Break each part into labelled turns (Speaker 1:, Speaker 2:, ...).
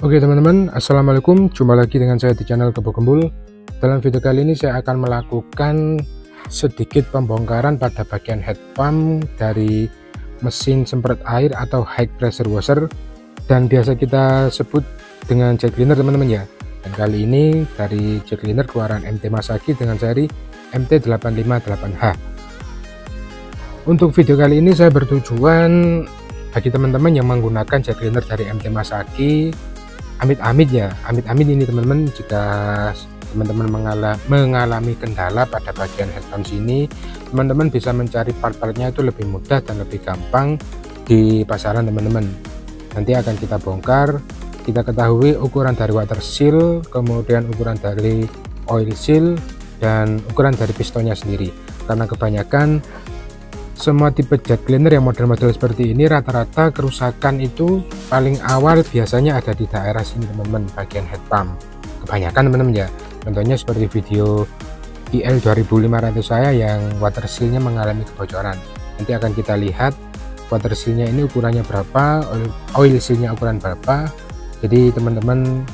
Speaker 1: Oke teman-teman, assalamualaikum, jumpa lagi dengan saya di channel Kebo Gembul. Dalam video kali ini saya akan melakukan sedikit pembongkaran pada bagian head pump dari mesin semprot air atau high pressure washer, dan biasa kita sebut dengan jet cleaner teman-teman ya. Dan kali ini dari jet cleaner keluaran MT Masaki dengan seri MT858H. Untuk video kali ini saya bertujuan bagi teman-teman yang menggunakan jet cleaner dari MT Masaki, amit-amit ini teman-teman, jika teman-teman mengalami kendala pada bagian head pump sini, teman-teman bisa mencari part-partnya itu lebih mudah dan lebih gampang di pasaran teman-teman. Nanti akan kita bongkar, kita ketahui ukuran dari water seal, kemudian ukuran dari oil seal, dan ukuran dari pistonnya sendiri. Karena kebanyakan semua tipe jet cleaner yang model-model seperti ini rata-rata kerusakan itu paling awal biasanya ada di daerah sini teman-teman, bagian head pump kebanyakan teman-teman ya. Contohnya seperti video IL 2500 saya yang water seal-nya mengalami kebocoran. Nanti akan kita lihat water seal-nya ini ukurannya berapa, oil seal-nya ukuran berapa. Jadi teman-teman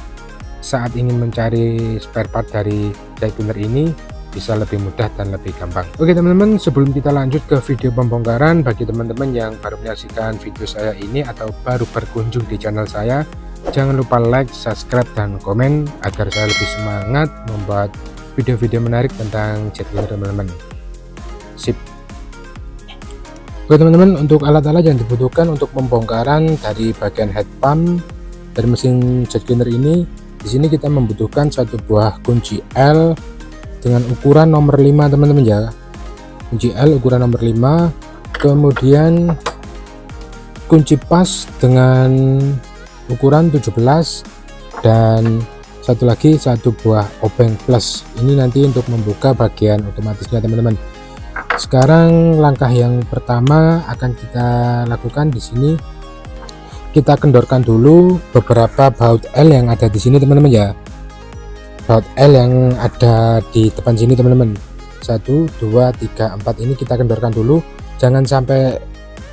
Speaker 1: saat ingin mencari spare part dari jet cleaner ini bisa lebih mudah dan lebih gampang. Oke teman-teman, sebelum kita lanjut ke video pembongkaran, bagi teman-teman yang baru menyaksikan video saya ini atau baru berkunjung di channel saya, jangan lupa like, subscribe, dan komen agar saya lebih semangat membuat video-video menarik tentang jet cleaner teman-teman. Sip. Oke teman-teman, untuk alat-alat yang dibutuhkan untuk pembongkaran dari bagian head pump dari mesin jet cleaner ini, di sini kita membutuhkan satu buah kunci L dengan ukuran nomor 5 teman-teman ya, kunci L ukuran nomor 5, kemudian kunci pas dengan ukuran 17, dan satu lagi satu buah obeng plus, ini nanti untuk membuka bagian otomatisnya teman-teman. Sekarang langkah yang pertama akan kita lakukan di sini, kita kendorkan dulu beberapa baut L yang ada di sini teman-teman ya. Baut L yang ada di depan sini teman-teman, 1, 2, 3, 4 ini kita kendorkan dulu, jangan sampai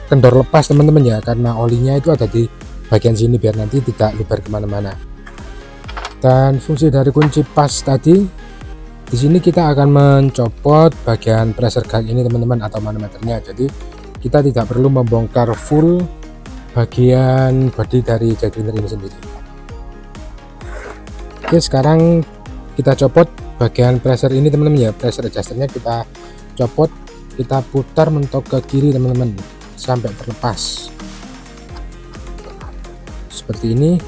Speaker 1: kendor lepas teman-teman ya, karena olinya itu ada di bagian sini biar nanti tidak lebar kemana-mana. Dan fungsi dari kunci pas tadi, di sini kita akan mencopot bagian pressure gauge ini teman-teman atau manometernya, jadi kita tidak perlu membongkar full bagian body dari jet cleaner ini sendiri. Oke, sekarang kita copot bagian pressure ini teman-teman ya, pressure adjusternya kita copot, kita putar mentok ke kiri teman-teman sampai terlepas seperti ini.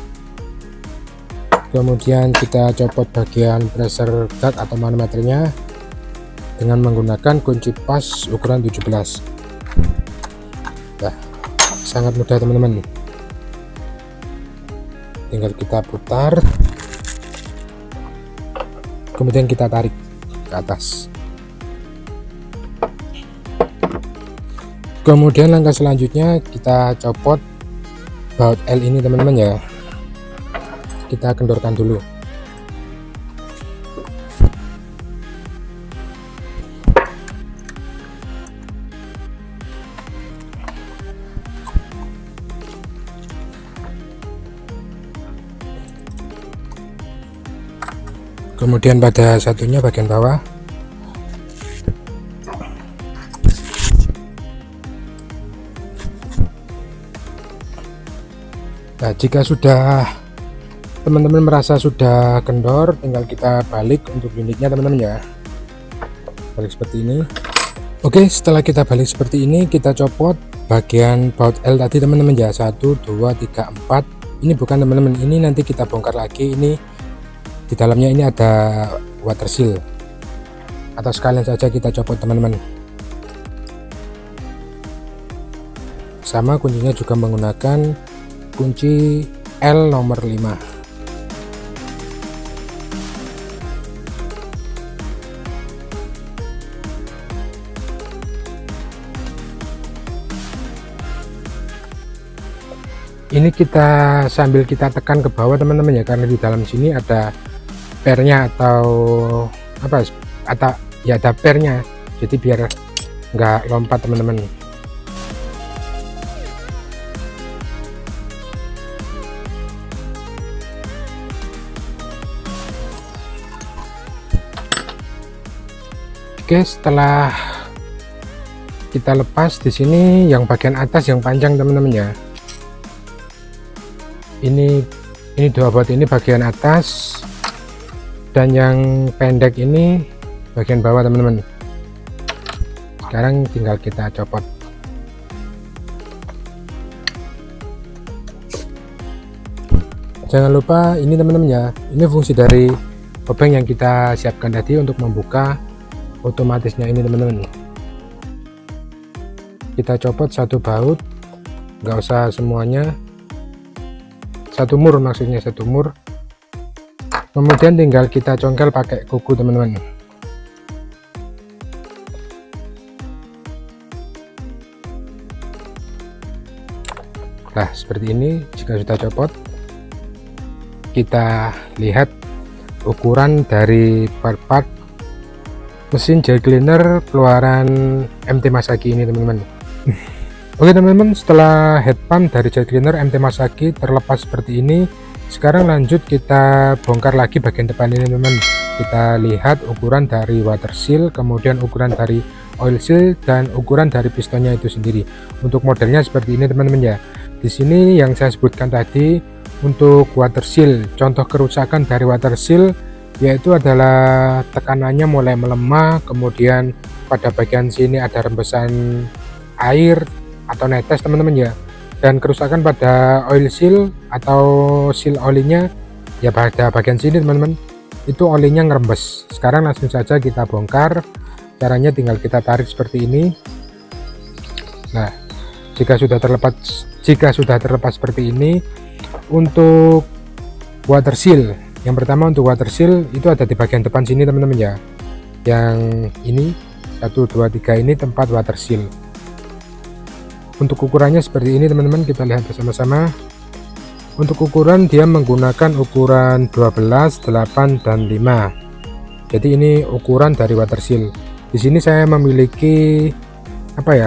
Speaker 1: Kemudian kita copot bagian pressure gauge atau manometernya dengan menggunakan kunci pas ukuran 17. Nah, sangat mudah teman-teman, tinggal kita putar, kemudian kita tarik ke atas. Kemudian langkah selanjutnya kita copot baut L ini teman-teman ya, kita kendorkan dulu. Kemudian pada satunya bagian bawah, nah jika sudah teman-teman merasa sudah kendor, tinggal kita balik untuk unitnya teman-teman ya, balik seperti ini. Oke, setelah kita balik seperti ini, kita copot bagian baut L tadi teman-teman ya, 1, 2, 3, 4 ini bukan teman-teman, ini nanti kita bongkar lagi. Ini di dalamnya ini ada water seal, atau sekalian saja kita copot teman-teman. Sama kuncinya juga menggunakan kunci L nomor 5. Ini kita sambil kita tekan ke bawah teman-teman ya, karena di dalam sini ada pernya atau apa, ada pernya, jadi biar nggak lompat teman-teman. Oke, setelah kita lepas di sini yang bagian atas yang panjang teman-teman ya. Ini dua baut ini bagian atas, dan yang pendek ini bagian bawah teman-teman. Sekarang tinggal kita copot. Jangan lupa ini teman-teman ya, ini fungsi dari obeng yang kita siapkan tadi untuk membuka otomatisnya ini teman-teman. Kita copot satu baut, nggak usah semuanya, satu mur maksudnya, satu mur. Kemudian tinggal kita congkel pakai kuku teman-teman. Nah seperti ini. Jika sudah copot, kita lihat ukuran dari part-part mesin gel cleaner keluaran MT Masaki ini teman-teman. Oke teman-teman, setelah head pump dari gel cleaner MT Masaki terlepas seperti ini, sekarang lanjut kita bongkar lagi bagian depan ini teman-teman. Kita lihat ukuran dari water seal, kemudian ukuran dari oil seal, dan ukuran dari pistonnya itu sendiri. Untuk modelnya seperti ini teman-teman ya. Di sini yang saya sebutkan tadi untuk water seal, contoh kerusakan dari water seal yaitu adalah tekanannya mulai melemah, kemudian pada bagian sini ada rembesan air atau netes teman-teman ya. Dan kerusakan pada oil seal atau seal olinya ya pada bagian sini teman-teman, itu olinya ngerembes. Sekarang langsung saja kita bongkar. Caranya tinggal kita tarik seperti ini. Nah jika sudah terlepas seperti ini, untuk water seal, yang pertama untuk water seal itu ada di bagian depan sini teman-teman ya. Yang ini 1, 2, 3 ini tempat water seal. Untuk ukurannya seperti ini teman-teman, kita lihat bersama-sama. Untuk ukuran dia menggunakan ukuran 12, 8, dan 5. Jadi ini ukuran dari water seal. Di sini saya memiliki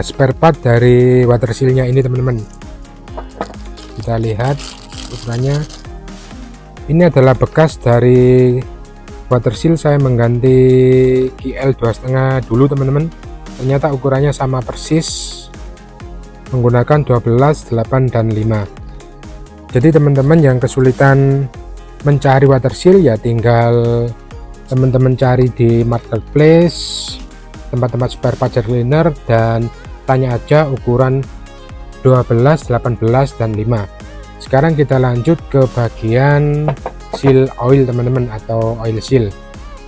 Speaker 1: spare part dari water sealnya ini teman-teman. Kita lihat ukurannya. Ini adalah bekas dari water seal, saya mengganti GL 2,5 dulu teman-teman. Ternyata ukurannya sama persis, menggunakan 12, 8, dan 5. Jadi teman-teman yang kesulitan mencari water seal ya tinggal teman-teman cari di marketplace, tempat-tempat spare part gel cleaner, dan tanya aja ukuran 12, 18, dan 5. Sekarang kita lanjut ke bagian seal oil teman-teman, atau oil seal.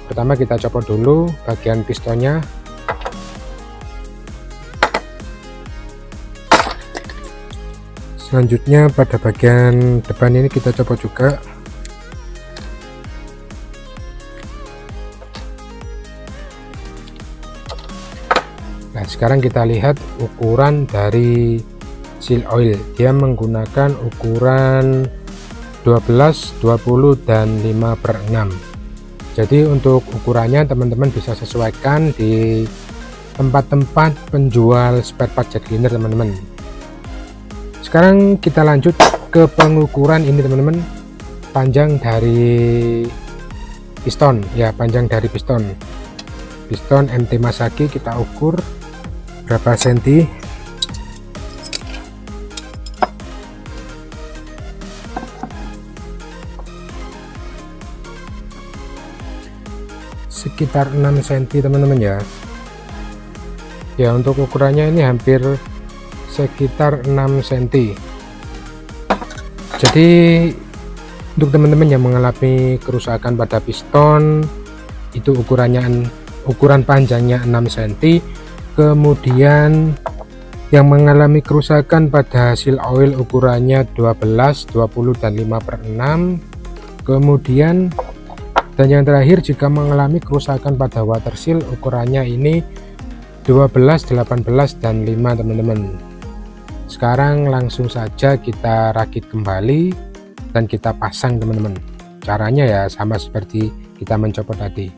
Speaker 1: Pertama kita copot dulu bagian pistonnya. Selanjutnya pada bagian depan ini kita copot juga. Nah sekarang kita lihat ukuran dari seal oil. Dia menggunakan ukuran 12, 20, dan 5/6. Jadi untuk ukurannya teman-teman bisa sesuaikan di tempat-tempat penjual spare part gel cleaner teman-teman. Sekarang kita lanjut ke pengukuran ini teman-teman, panjang dari piston ya, panjang dari piston MT Masaki kita ukur berapa senti. Sekitar 6 cm teman-teman ya. Ya untuk ukurannya ini hampir sekitar 6 cm. Jadi untuk teman-teman yang mengalami kerusakan pada piston, itu ukuran panjangnya 6 cm. Kemudian yang mengalami kerusakan pada seal oil ukurannya 12, 20, dan 5/6. Kemudian dan yang terakhir, jika mengalami kerusakan pada water seal ukurannya ini 12, 18, dan 5 teman-teman. Sekarang langsung saja kita rakit kembali dan kita pasang teman-teman. Caranya ya sama seperti kita mencopot tadi.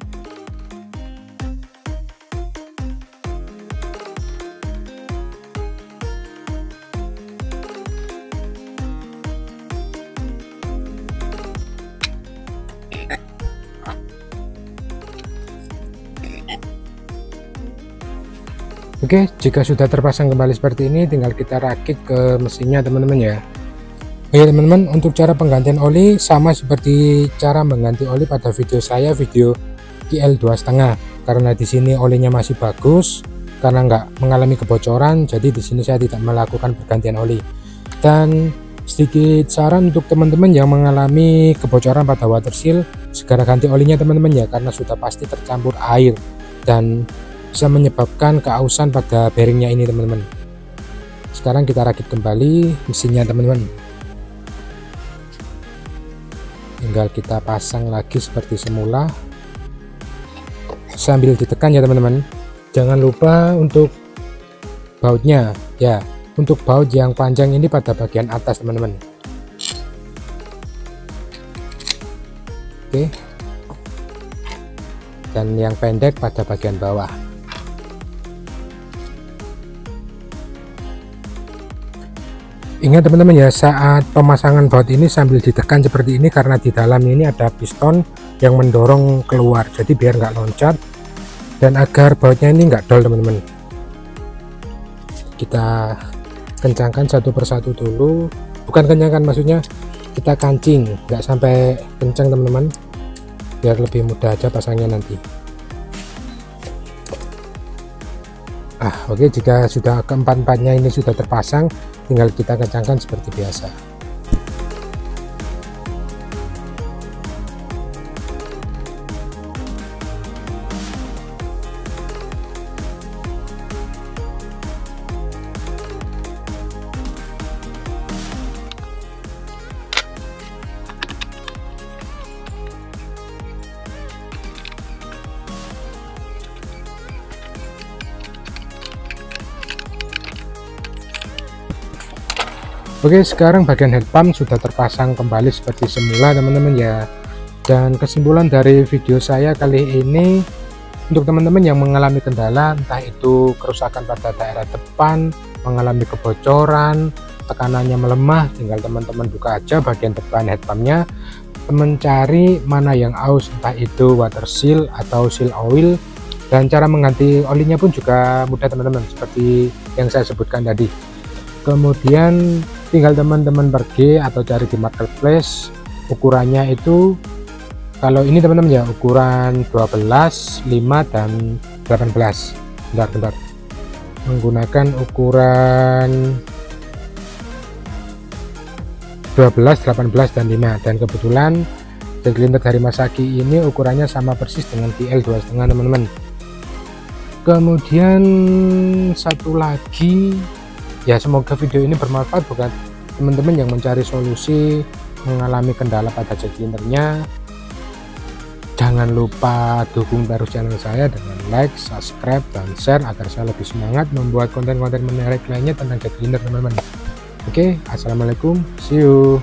Speaker 1: Oke, jika sudah terpasang kembali seperti ini, tinggal kita rakit ke mesinnya teman-teman ya. Oke teman-teman, untuk cara penggantian oli sama seperti cara mengganti oli pada video saya, video GL 2,5. Karena di sini olinya masih bagus, karena nggak mengalami kebocoran, jadi di sini saya tidak melakukan pergantian oli. Dan sedikit saran untuk teman-teman yang mengalami kebocoran pada water seal, segera ganti olinya teman-teman ya, karena sudah pasti tercampur air dan bisa menyebabkan keausan pada bearingnya ini teman-teman. Sekarang kita rakit kembali mesinnya teman-teman, tinggal kita pasang lagi seperti semula sambil ditekan ya teman-teman. Jangan lupa untuk bautnya ya, untuk baut yang panjang ini pada bagian atas teman-teman. Oke, dan yang pendek pada bagian bawah. Ingat teman-teman ya, saat pemasangan baut ini sambil ditekan seperti ini, karena di dalam ini ada piston yang mendorong keluar, jadi biar nggak loncat dan agar bautnya ini nggak dol teman-teman. Kita kencangkan satu persatu dulu, bukan kencangkan, maksudnya kita kancing, nggak sampai kencang teman-teman, biar lebih mudah aja pasangnya nanti. Oke, jika sudah keempat-empatnya ini sudah terpasang, tinggal kita kencangkan seperti biasa. Oke, sekarang bagian head pump sudah terpasang kembali seperti semula teman-teman ya. Dan kesimpulan dari video saya kali ini, untuk teman-teman yang mengalami kendala, entah itu kerusakan pada daerah depan, mengalami kebocoran, tekanannya melemah, tinggal teman-teman buka aja bagian depan head pumpnya, mencari mana yang aus, entah itu water seal atau seal oil. Dan cara mengganti olinya pun juga mudah teman-teman, seperti yang saya sebutkan tadi. Kemudian tinggal teman-teman pergi atau cari di marketplace, ukurannya itu kalau ini teman-teman ya, ukuran 12, 5 dan 18. Bentar, menggunakan ukuran 12, 18 dan 5, dan kebetulan jet cleaner dari Masaki ini ukurannya sama persis dengan GL 2,5 teman-teman. Kemudian satu lagi ya, semoga video ini bermanfaat buat teman-teman yang mencari solusi mengalami kendala pada jet cleanernya. Jangan lupa dukung terus channel saya dengan like, subscribe, dan share agar saya lebih semangat membuat konten-konten menarik lainnya tentang jet cleaner teman-teman. Oke, assalamualaikum, see you.